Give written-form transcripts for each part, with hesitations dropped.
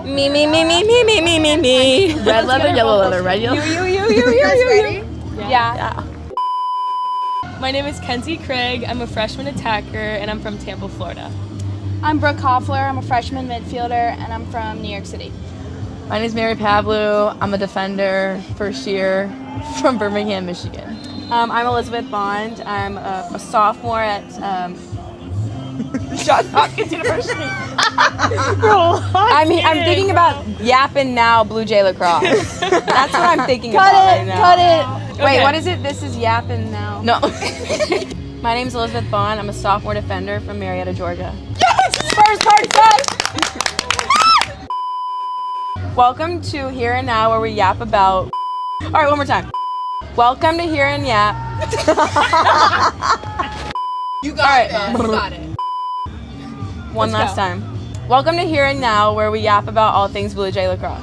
Me. Red leather, yellow leather, red, yellow. You. Yeah. My name is Kenzie Craig. I'm a freshman attacker, and I'm from Tampa, Florida. I'm Brooke Koffler. I'm a freshman midfielder, and I'm from New York City. My name is Pavlou. I'm a defender, first year, from Birmingham, Michigan. I'm Elizabeth Bond. I'm a sophomore at Johns Hopkins University. I'm thinking about yapping now Blue Jay lacrosse. That's what I'm thinking about right now. Cut it. Wait, Okay. what is it? This is yapping now. No. My name's Elizabeth Bond. I'm a sophomore defender from Marietta, Georgia. Spurs party time! Welcome to Here and Now, where we yap about. All right, one more time. Welcome to Here and Yap. You got it. You got it. One last time. Welcome to Here and Now, where we yap about all things Blue Jay lacrosse.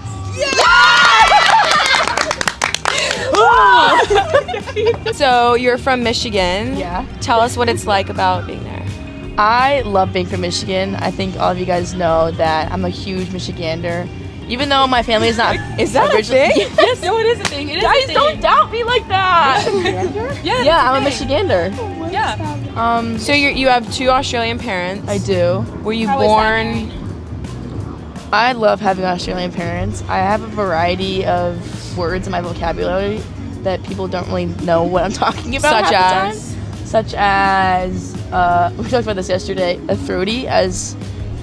So you're from Michigan. Yeah. Tell us what it's like about being there. I love being from Michigan. I think all of you guys know that I'm a huch Michigander. Even though my family is not. Is that a thing? Yes, no, it is a thing. It is a Guys, thing. don't doubt me like that. Yeah, I'm a Michigander. Yeah. So you have two Australian parents. I do. Were you How is that, born? I love having Australian parents. I have a variety of words in my vocabulary that people don't really know what I'm talking about. Such as, we talked about this yesterday, a throaty, as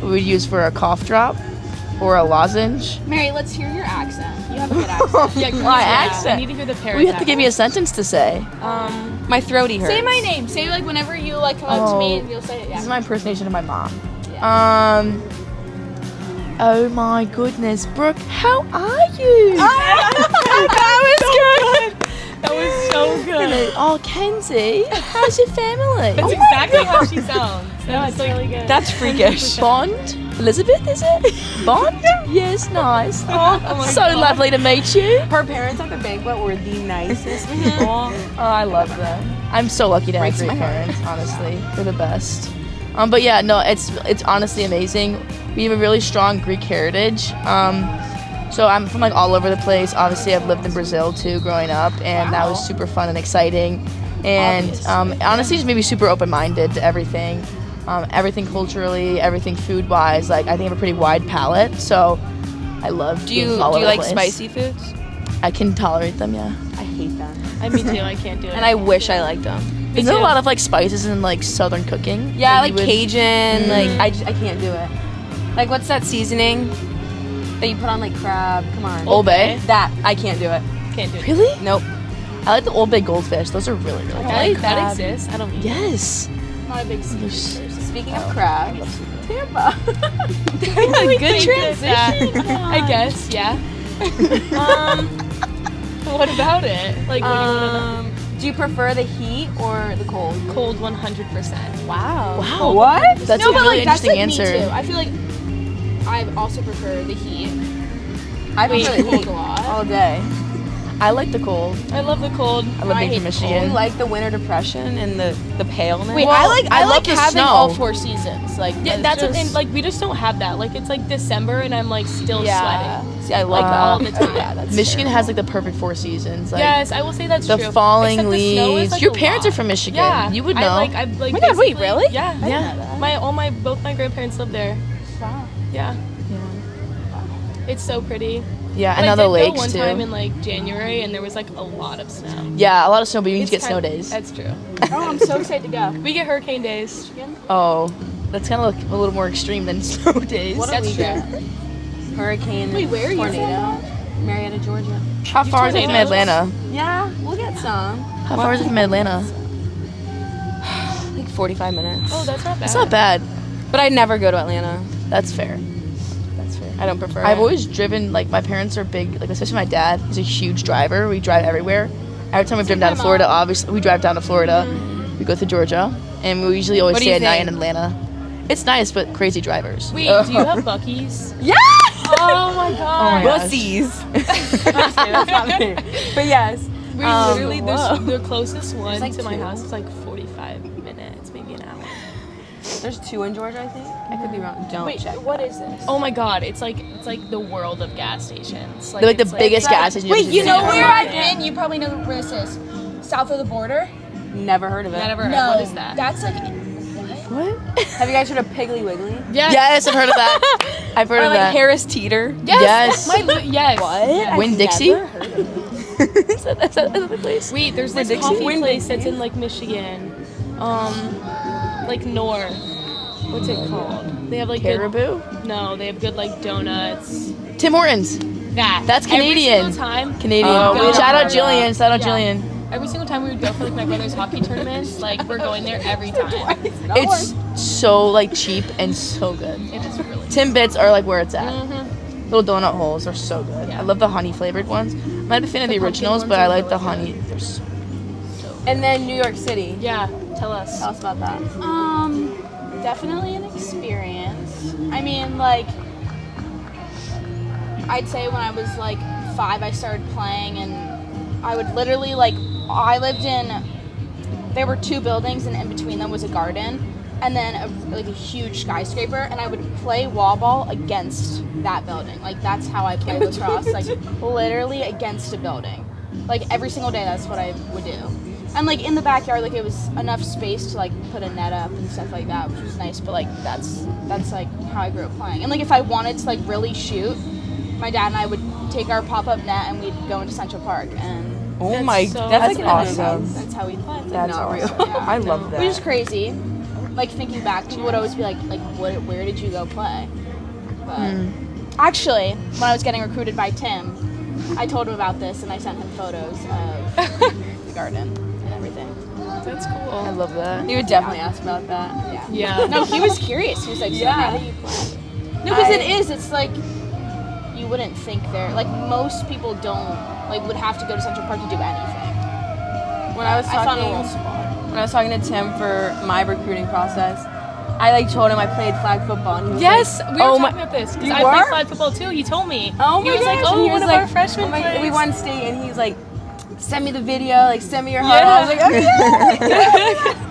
we would use for a cough drop or a lozenge. Mary, let's hear your accent. You have a good accent. Yeah, My I accent. need to hear the parents. Well, you have to give me a sentence to say. My throaty hurts. Say my name. Say like whenever you like come up to me and you'll say it. This is Yeah. my impersonation of my mom. Yeah. Oh my goodness, Brooke, how are you? That was so good. Oh, Kenzie, how's your family? That's exactly how she sounds. That's really good. That's freakish. Bond? Elizabeth, is it? Bond? Yes, nice. Oh, my so God. lovely to meet you. Her parents at the banquet were the nicest. Oh, I love them. I'm so lucky to have Breaks great my heart. parents, honestly. They're the best. But yeah, no, it's honestly amazing. We have a really strong Greek heritage. So I'm from like all over the place. Obviously, I've lived in Brazil too growing up, and that was super fun and exciting. And honestly, just made me super open-minded to everything. Everything culturally, everything food-wise. Like, I think I have a pretty wide palate, so I love Do you being all over the like place. spicy foods? I can tolerate them, yeah. I hate them. Me too. I can't do it. And I wish I liked them. Isn't there a too. lot of like spices in like southern cooking? Yeah, that like you would- Cajun. Like I can't do it. Like what's that seasoning that you put on like crab? Come on. Old Bay. That I can't do it. Can't do it. Really? Nope. I like the Old Bay goldfish. Those are really, really good. That exists. I don't eat it. Yes. Not a big seafood person. Speaking of crab, Tampa. Good transition. I guess. Yeah. What about it? Like, what do you want to know? Do you prefer the heat or the cold? Cold 100%. Wow. Wow. What? That's No, a but really like that's interesting like answer. me too. I feel like I also prefer the heat. I prefer the heat a lot. all day. I like the cold. I love the cold. I love I being from hate Do you Michigan. like the winter depression and the paleness? Wait, Well, I I like love the having snow. all 4 seasons. Like Yeah, it's that's just, and like we just don't have that. Like it's like December and I'm like still Yeah. sweating. See, I Like like all the time. Yeah, that's Michigan fair. has like the perfect 4 seasons. Like Yes, I will say that's the true. falling Except the snow is, leaves. like, Your a parents lot. are from Michigan. Yeah, You would know. I like my God, wait, basically- really? Yeah. yeah. Both my grandparents live there. wow. Yeah. It's so pretty. Yeah, But and I now the did go lakes one too. time in like January and there was like a lot of snow. Yeah, a lot of snow, but you need to It's get snow kind- days. That's true. Oh, I'm so excited to go. We get hurricane days. Oh, that's kind of like a little more extreme than snow days. What do That's we true. get? Hurricane. Wait, where are you tornado. Marietta, Georgia. How far is it from tornadoes? Atlanta? Yeah, we'll get some. How far is it from Atlanta? Like 45 minutes. Oh, that's not bad. It's not bad. But I'd never go to Atlanta. That's fair. That's fair. I don't prefer I've it. always driven, like, my parents are big, like, especially my dad. He's a huge driver. We drive everywhere. Every time we've driven down to Florida, obviously, we drive down to Florida. We go through Georgia. And we usually always What do stay you at night think? in Atlanta. It's nice, but crazy drivers. Wait, do you have Buc-ee's? Yeah! Oh my god. gosh. Wussies. That's not me. But yes. We literally, whoa. the closest one like to my 2. house is like 45 minutes, maybe an hour. There's 2 in Georgia, I think. I could be wrong. Don't Wait, check. what is this? Oh my god, it's like the world of gas stations. They're like the it's biggest gas station. Wait, you know ever where seen. I've been? You probably know where this is. South of the border? Never heard of it. Never. No. What is that? That's like. What? Have you guys heard of Piggly Wiggly? Yes, I've heard of that. I've heard Or of like that. Harris Teeter? Yes. Yes. What? Win Dixie? Is that the place? Wait, there's this Winn-Dixie? coffee place Winn-Dixie? that's in like Michigan, like North. What's it called? They have like Caribou? Good, no, they have good like donuts. Tim Hortons. That. That's Canadian. Every single time. Canadian. Oh, we don't Shout out know Jillian. Shout out Yeah. Jillian. Every single time we would go for like my brother's hockey tournaments, like we're going there every time. It's so like cheap and so good. It is really. Timbits are like where it's at. Mm-hmm. Little donut holes are so good. Yeah. I love the honey flavored ones. I'm not a fan of the pumpkin originals, ones but I are like really the good. honey. They're so And then New York City. Yeah. Tell us. Tell us about that. Definitely an experience. I mean, like, I'd say when I was like 5, I started playing, and I would literally like, I lived in. There were 2 buildings, and in between them was a garden, and then a huge skyscraper, and I would play wall ball against that building. Like that's how I play lacrosse. Like literally against a building. Like every single day, that's what I would do. And like in the backyard, like it was enough space to like put a net up and stuff like that, which was nice. But like that's like how I grew up playing. And like if I wanted to like really shoot, my dad and I would take our pop-up net and we'd go into Central Park, and Oh my, so that's good. awesome. that's how we play. It's, like, That's not real. awesome. Yeah. I love Which is that. crazy. Like thinking back, people would always be like, where did you go play? But actually, when I was getting recruited by Tim, I told him about this and I sent him photos of the garden and everything. That's I cool. love that. He would definitely ask about that. Yeah. Yeah. No, he was curious. He was like, so how do you play? No, because it is. It's like you wouldn't think there. Like most people don't like would have to go to Central Park to do anything. When I was I found a talking, little spot. when I was talking to Tim for my recruiting process, I like told him I played flag football, and he was Yes, like, we were "Oh talking my-" about this. 'Cause You I were? played flag football too. He told me. Oh my He was like, gosh, and oh, he one was of like, our freshmen "Oh my-" plays. we won state, and he's like, send me the video, like send me your huddle. I was like, okay.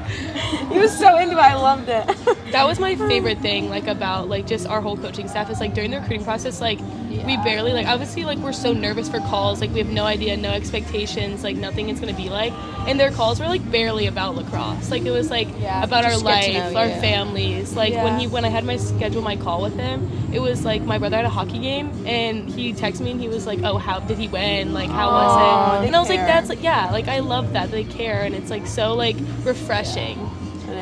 He was so into it. I loved it. That was my favorite thing, like about like just our whole coaching staff is like during the recruiting process, like we barely like obviously like we're so nervous for calls, like we have no idea, no expectations, like nothing it's gonna be like. And their calls were like barely about lacrosse. Like it was like Yeah, about our just get to life, know our you. families. Like Yeah. when I had my call with him, it was like my brother had a hockey game and he texted me and he was like, oh, how did he win? Like how was Aw, it? they And I was like, care. that's like yeah, like I love that they care and it's like so like refreshing.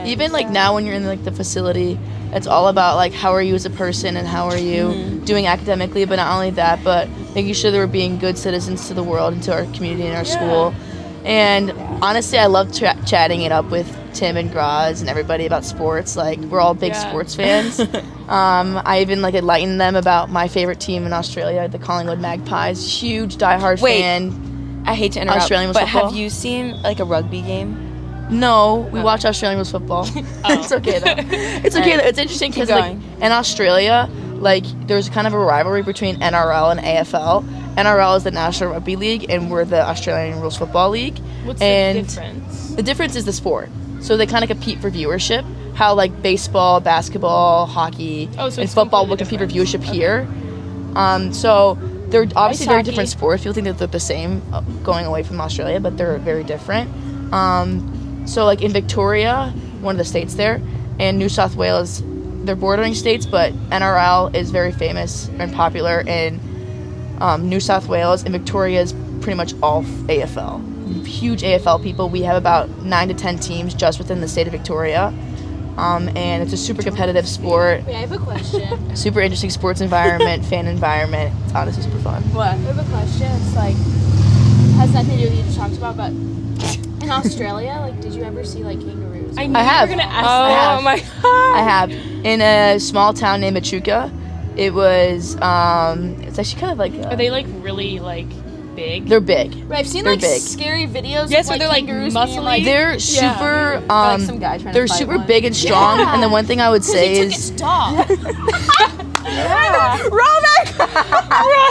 Even like now when you're in like the facility, it's all about like how are you as a person and how are you doing academically, but not only that, but making sure that we're being good citizens to the world and to our community and our school. And honestly, I love chatting it up with Tim and Graz and everybody about sports. Like we're all big sports fans. I even like enlightened them about my favorite team in Australia, the Collingwood Magpies. Huge diehard Wait. fan. I hate to interrupt, Australian but football? have you seen like a rugby game? No, we watch Australian rules football. It's okay though. It's okay though. It's interesting because like in Australia, like there's kind of a rivalry between NRL and AFL. NRL is the National Rugby League, and we're the Australian Rules Football League. What's And the difference? the difference is the sport. So they kind of compete for viewership. How like baseball, basketball, hockey, Oh, so and it's football will completely compete for different. viewership here. So they're obviously very hockey. different sports. People think that they're the same going away from Australia, but they're very different. So like in Victoria, one of the states there, and New South Wales, they're bordering states, but NRL is very famous and popular in New South Wales, and Victoria is pretty much all AFL. Huge AFL people. We have about 9 to 10 teams just within the state of Victoria. And it's a super competitive sport, Wait, I have a question. super interesting sports environment, fan environment. It's honestly super fun. What? I have a question. It's like has nothing to do with what you just talked about, but in Australia, like, did you ever see like kangaroos? I knew I have. you were gonna ask I that. have. Oh my I have. In a small town named Echuca, it was, it's actually kind of like, Are they like really like big? they're big. Wait, I've seen They're like big. scary videos. Yes, of, where they're, like, kangaroos being, muscly. like, They're super, like some guy trying to they're fight super one. big and strong, and the one thing I would say he took is, its dog.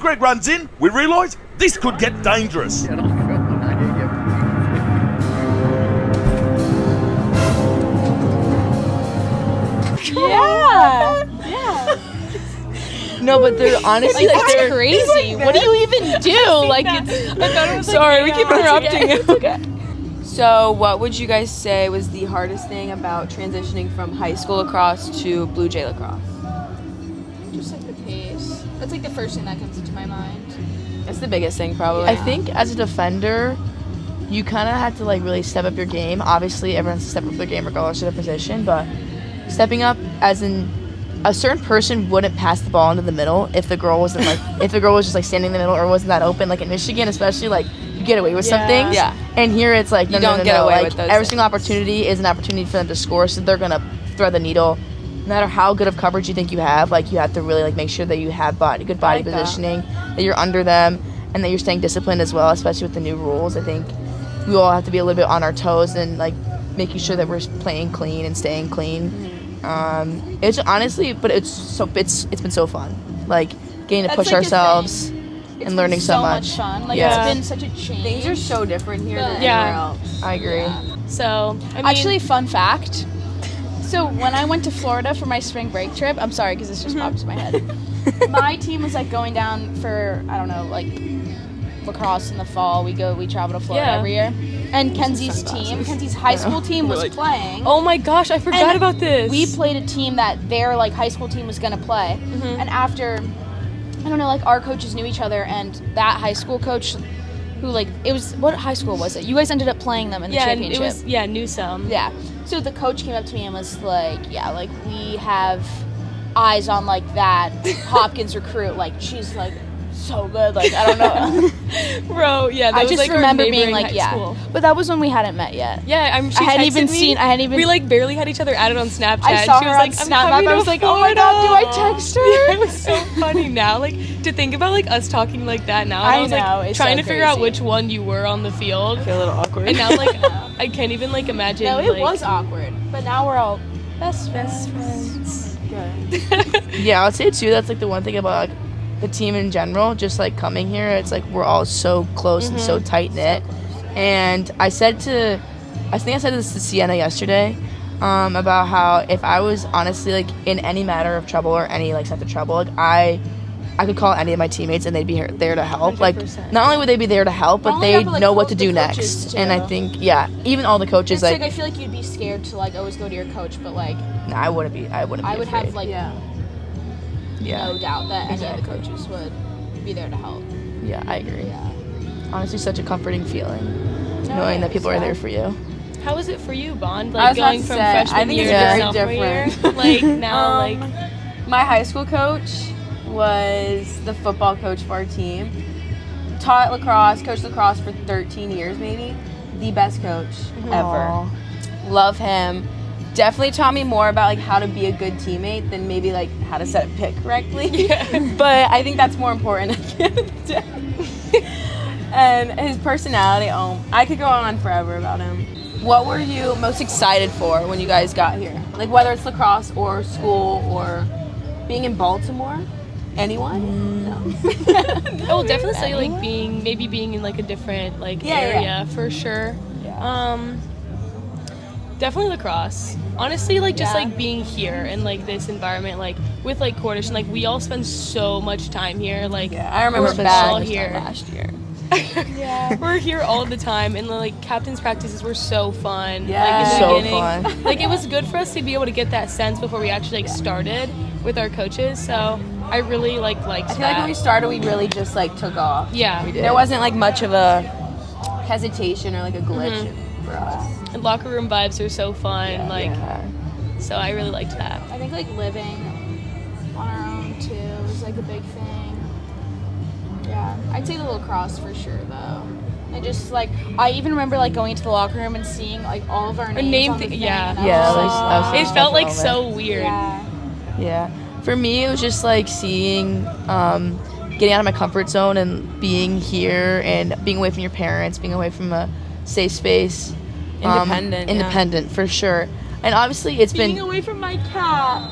Greg runs in. We realise this could get dangerous. No, but they're honestly Like, like that's they're crazy. What do you even do? Like, it's. I thought it was Sorry, we keep interrupting. It's okay. So, what would you guys say was the hardest thing about transitioning from high school lacrosse to Blue Jay lacrosse? Just like the pace. That's like the first thing that comes into my mind. That's the biggest thing, probably. I think as a defender, you kind of had to like really step up your game. Obviously, everyone has to step up their game regardless of their position, but stepping up as in a certain person wouldn't pass the ball into the middle if the girl wasn't like if the girl was just like standing in the middle or wasn't that open. Like in Michigan, especially, like you get away with some things. Yeah. And here it's like no, You don't get no. away Like with those every things. single opportunity is an opportunity for them to score, so they're gonna thread the needle. No matter how good of coverage you think you have, like you have to really like make sure that you have good body positioning, that you're under them, and that you're staying disciplined as well, especially with the new rules. I think we all have to be a little bit on our toes and like making sure that we're playing clean and staying clean. It's honestly, but it's been so fun, like getting to That's, push like, the ourselves It's and learning been so much. fun. Like Yeah. it's been such a change. Things are so different here than Yeah. anywhere else. I agree. So, I mean, Actually, fun fact. So when I went to Florida for my spring break trip, I'm sorry because this just popped in my head. My team was like going down for I don't know like lacrosse in the fall. We travel to Florida Yeah. every year. And Kenzie's team, Kenzie's high school team was playing. oh my gosh, I forgot And about this. We played a team that their like high school team was gonna play, and after I don't know, like our coaches knew each other, and that high school coach, who like it was what high school was it? You guys ended up playing them in the yeah, and championship. it was Newsome. Yeah. So the coach came up to me and was like, "Yeah, like we have eyes on like that Hopkins recruit. Like she's like so good. Like I don't know." Bro, yeah, that I was just like our remember being neighboring like, high "Yeah," school. but that was when we hadn't met yet. Yeah, she I hadn't even texted me. seen- I hadn't even- We like barely had each other added on Snapchat. I saw she her was on like, Snap I'm Map. coming I was to like, "Oh my God, do I Florida." text her? Yeah, it was so funny now. Like to think about like us talking like that now. And I I was know, like it's trying so to figure out crazy. which one you were on the field. I feel a little awkward. And now like I can't even like imagine. No, it like, was awkward, but now we're all best friends. Yeah, I'd say too. That's like the one thing about like the team in general. Just like coming here, it's like we're all so close and so tight knit. And I think I said this to Sienna yesterday about how if I was honestly like in any matter of trouble or any like sense of trouble, like I could call any of my teammates and they'd be there to help. Like 100%. not only would they be there to help, but Not only they that, but, like, know what to the do coaches, next. too. And I think even all the coaches It's like, like I feel like you'd be scared to like always go to your coach, but like nah, I wouldn't be. I would afraid. have like yeah. no doubt that any of the coaches would be there to help. Yeah, I agree. Yeah. Honestly, such a comforting feeling, knowing that people are there for you. How was it for you, Bond? I Like was about going to from say, I freshman think year it's to very sophomore different. year? Like now, like My high school coach was the football coach for our team. Taught lacrosse, coached lacrosse for 13 years maybe. The best coach ever. Love him. Definitely taught me more about like how to be a good teammate than maybe like how to set a pick correctly. But I think that's more important at the end of the day. And his personality, I could go on forever about him. What were you most excited for when you guys got here? Like whether it's lacrosse or school or being in Baltimore? Anyone? No. I will definitely say like being in like a different like area for sure. Definitely lacrosse. Honestly, like just like being here in like this environment, like with like Cordish, and like we all spend so much time here. Like I remember we're back all here last year. We're here all the time, and like captain's practices were so fun. Yeah. Like in the So beginning, fun. like it was good for us to be able to get that sense before we actually like started with our coaches. So I really liked I feel that. like when we started, we really just like took off. Yeah, We did. There wasn't like much of a hesitation or like a glitch for us. and locker room vibes are so fun. Like Yeah. so, I really liked that. I think like living on our own too is like a big thing. Yeah, I'd say the lacrosse for sure though. And just like I even remember like going into the locker room and seeing like all of our names name on the thi- thing, yeah. and I Yeah, was that like, was such It a felt special like moment. so weird. yeah. Yeah. For me, it was just like seeing, getting out of my comfort zone and being here and being away from your parents, being away from a safe space. Independent, for sure. And obviously, it's Being been. away from my cat.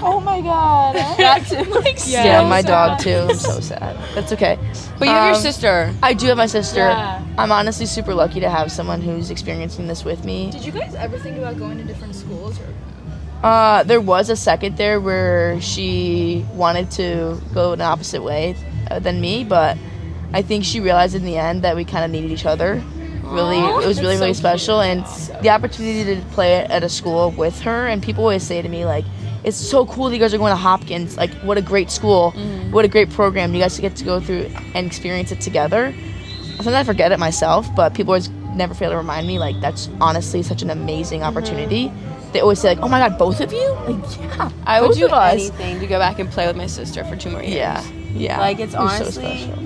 Oh my god. That's Yeah, my dog too. I'm so sad. That's okay. But you have your sister. I do have my sister. Yeah. I'm honestly super lucky to have someone who's experiencing this with me. Did you guys ever think about going to different schools or There was a second there where she wanted to go an opposite way than me, but I think she realized in the end that we kind of needed each other. Really, it was really, really special, and the opportunity to play at a school with her. And people always say to me, like, it's so cool that you guys are going to Hopkins. Like, what a great school, what a great program. You guys get to go through and experience it together. Sometimes I forget it myself, but people always never fail to remind me, like, that's honestly such an amazing opportunity. They always say, like, oh my God, both of you? Like, yeah, I would both do of us. anything to go back and play with my sister for 2 more years. Yeah. Like, it's It was honestly so special.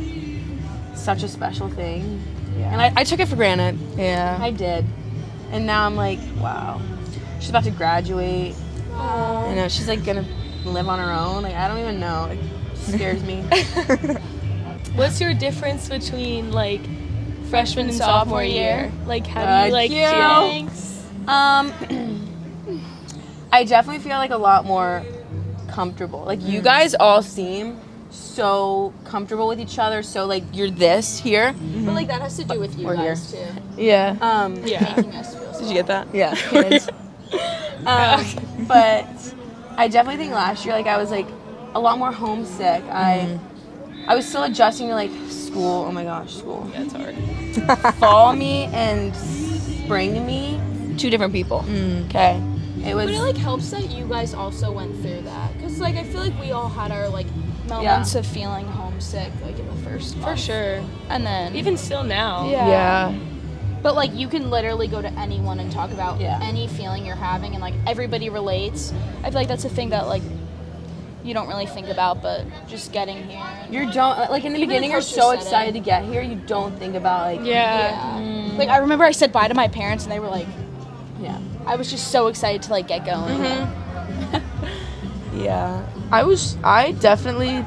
such a special thing. Yeah. And I took it for granted. Yeah. I did. And now I'm like, wow. She's about to graduate. You know, she's like gonna live on her own. Like, I don't even know. It scares me. What's your difference between like freshman and sophomore year? Like, how do you like Thank you. things? I definitely feel like a lot more comfortable. Like, you guys all seem so comfortable with each other. So, like, you're this here. But like that has to do with you Or guys too. Yeah. Yeah. Making us feel Did you get that? Yeah. But I definitely think last year, like, I was like a lot more homesick. I was still adjusting to like school. Oh my gosh, school. Yeah, it's hard. Fall me and spring me, 2 different people. Okay, it was. But it like helps that you guys also went through that, because like I feel like we all had our like moments of feeling homesick like in the first month. For sure. And then Even still now. Yeah. But like you can literally go to anyone and talk about Yeah. any feeling you're having, and like everybody relates. I feel like that's a thing that like you don't really think about, but just getting here. You don't like in the Even beginning. the You're coaches so said excited it. to get here. You don't think about like Yeah. Like I remember I said bye to my parents, and they were like, yeah. I was just so excited to like get going. Yeah. I definitely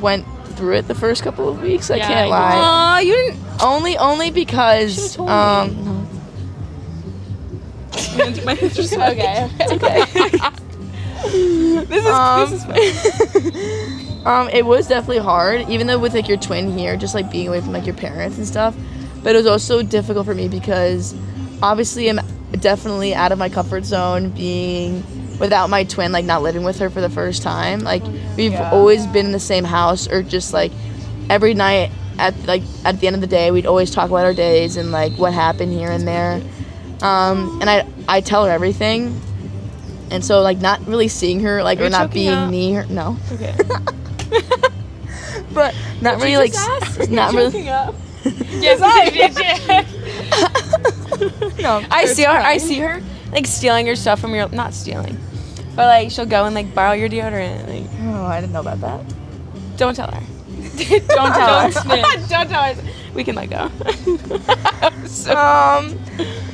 went through it the first couple of weeks. I Yeah, can't you lie. Aw, you didn't. Only because Okay. This is it was definitely hard, even though with like your twin here, just like being away from like your parents and stuff. But it was also difficult for me because obviously I'm definitely out of my comfort zone being without my twin, like not living with her for the first time. Like we've always been in the same house, or just like every night at the end of the day we'd always talk about our days and like what happened here and there. And I tell her everything. And so like not really seeing her like Are or you not choking being up? near no. Okay. But not really like not really Yes, no. I see her like stealing your stuff from your, not stealing, but like she'll go and like borrow your deodorant. Like, Oh, I didn't know about that. don't tell her. Don't tell her. snitch. Don't tell her. We can let go.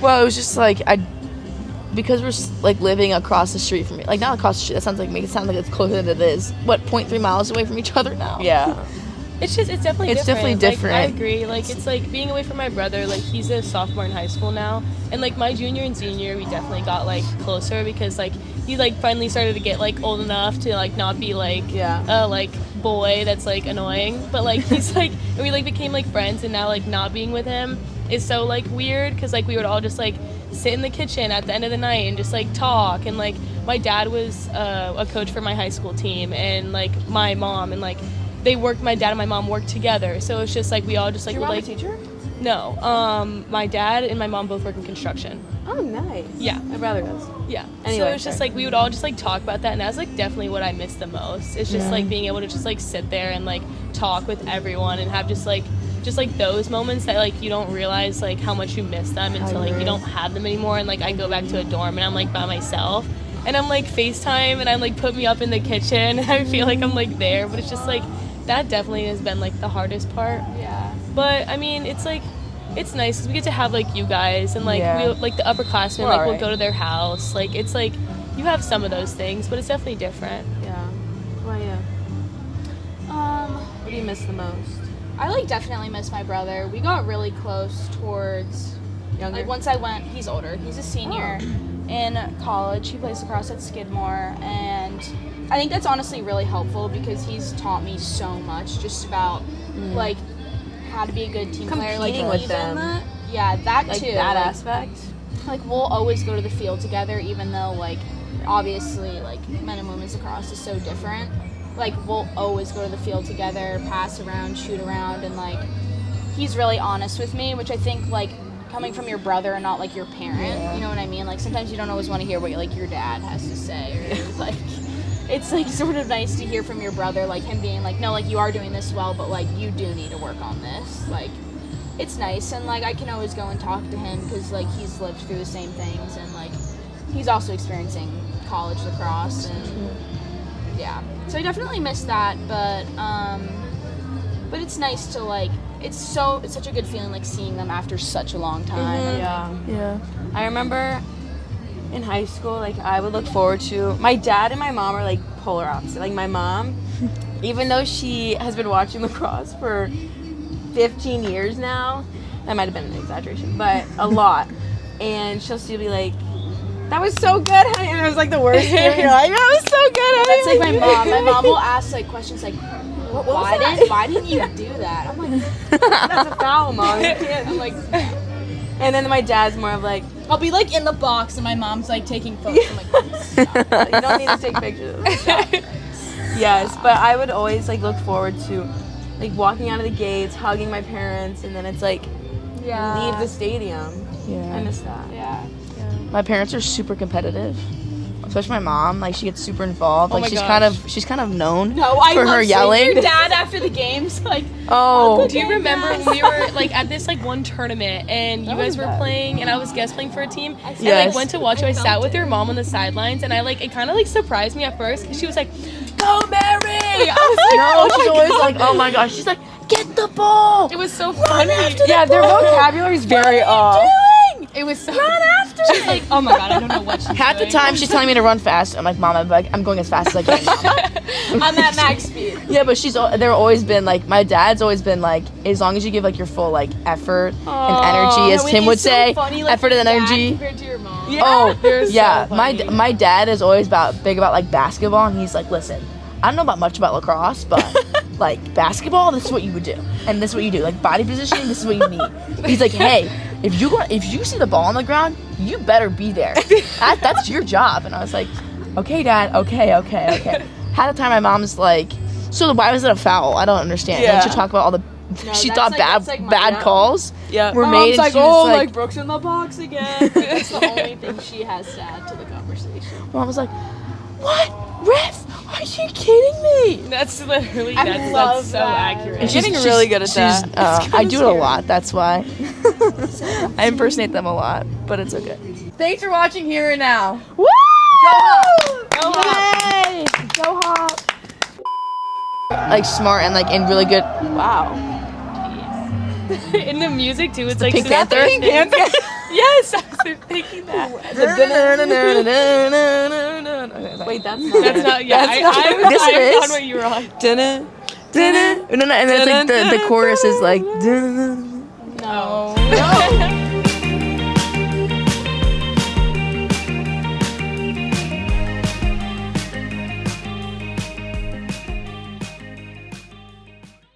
Well, it was just like because we're like living across the street from me, like not across the street. That sounds like make it sound like it's closer than it is. What 0.3 miles away from each other now? Yeah. It's definitely It's definitely different. Like, I agree. Like, it's like being away from my brother. Like, he's a sophomore in high school now, and like my junior and senior year, we definitely got like closer because like he like finally started to get like old enough to like not be like a like boy that's like annoying, but like he's like and we like became like friends, and now like not being with him is so like weird because like we would all just like sit in the kitchen at the end of the night and just like talk, and like my dad was a coach for my high school team, and like my mom and like my dad and my mom worked together, so it's just like we all just like Your would mom like a teacher? no my dad and my mom both work in construction. Oh, nice. Yeah. My brother does. Yeah. Anyway, so it's just like we would all just like talk about that, and that's like definitely what I miss the most. It's just like being able to just like sit there and like talk with everyone and have just like those moments that like you don't realize like how much you miss them until like you don't have them anymore. And like I go back to a dorm and I'm like by myself and I'm like FaceTime and I'm like put me up in the kitchen and I feel like I'm like there, but it's just like that definitely has been like the hardest part. Yeah. But I mean, it's like it's nice because we get to have like you guys and like we like the upperclassmen We're like alright. we'll go to their house. Like it's like you have some of those things, but it's definitely different. Yeah. Why you? What do you miss the most? I like definitely miss my brother. We got really close towards Younger? like once I went. He's older. He's a senior in college. He plays lacrosse at Skidmore, and I think that's honestly really helpful because he's taught me so much just about like how to be a good team player. Like Competing with even them. that- yeah, that Like too. that like, aspect? like we'll always go to the field together, even though like obviously, like, men and women's lacrosse is so different. Like, we'll always go to the field together, pass around, shoot around, and, like, he's really honest with me, which I think, like, coming from your brother and not, like, your parent, you know what I mean? Like, sometimes you don't always want to hear what, like, your dad has to say, or, like, it's, like, sort of nice to hear from your brother, like, him being like, no, like, you are doing this well, but, like, you do need to work on this. Like, it's nice, and, like, I can always go and talk to him because, like, he's lived through the same things, and, like, he's also experiencing college lacrosse, and, yeah. So I definitely miss that, but it's nice to, like, it's such a good feeling, like, seeing them after such a long time. Yeah. I remember in high school, like, I would look forward to, my dad and my mom are, like, polar opposite. Like, my mom, even though she has been watching lacrosse for 15 years now, that might have been an exaggeration, but a lot, and she'll still be like, that was so good, honey. And it was, like, the worst feeling. You're like, that was so good, honey. That's like my mom. My mom will ask, like, questions like, why didn't you do that? I'm like, that's a foul, Mom. You can't. I'm like, And then my dad's more of like, I'll be like in the box and my mom's like taking photos. I'm like, stop. you don't need to take pictures of this stuff. Yes, but I would always, like, look forward to, like, walking out of the gates, hugging my parents, and then it's like, leave the stadium. I miss that. Yeah. My parents are super competitive. Especially my mom, like, she gets super involved. Oh Like, my she's kind of known No, I for love her seeing yelling. your dad after the games, like, Oh, Do you remember when we were like at this like one tournament and you guys were playing and I was guest playing for a team? And I Yes. like went to watch you. I sat with your mom on the sidelines and I like it kind of like surprised me at first because she was like, "Go Mary!" I was like, no, she's always God. like, oh my gosh, she's like, get the ball. It was so funny. Yeah, their vocabulary is very off. It was so. Run after She's like, oh my god, I don't know what she's Half the doing. time she's telling me to run fast. I'm like, Mom, I'm going as fast as I can. Mom. I'm at max speed. Yeah, but they're always been like, my dad's always been like, as long as you give like your full like effort and energy, as No, Tim it would is so say, funny, like, effort and your dad energy. compared to your mom. Oh, They're so yeah. funny. My dad is always big about like basketball, and he's like, listen, I don't know much about lacrosse, but like basketball, this is what you would do, and this is what you do. Like body positioning, this is what you need. He's like, hey, if you see the ball on the ground, you better be there. That's your job. And I was like, okay, Dad, okay. Half the time my mom's like, so why was it a foul? I don't understand. Yeah. And she'll talk about all the she that's thought like- bad that's like my bad dad. calls Yeah. were My made. mom's And like, she was oh, like, like Brooke's in the box again. That's the only thing she has to add to the conversation. Mom was like, what? Ref? Are you kidding me? That's literally I that's love so that. accurate. And getting really good at that. I do it a lot, that's why. I impersonate them a lot, but it's okay. Thanks for watching Here and Now. Woo! Go Hawk! Go Hawk! Yay! Go Hawk! Like smart and like and really good. Wow. In the music too, it's like Pink so- Panther? Pink Panther? Yes, I was thinking that. Wait, that's not That's not. Yeah, That's not- I Yes, it was is. on what you were on. Dun-dun. And then it's like the chorus is like. No.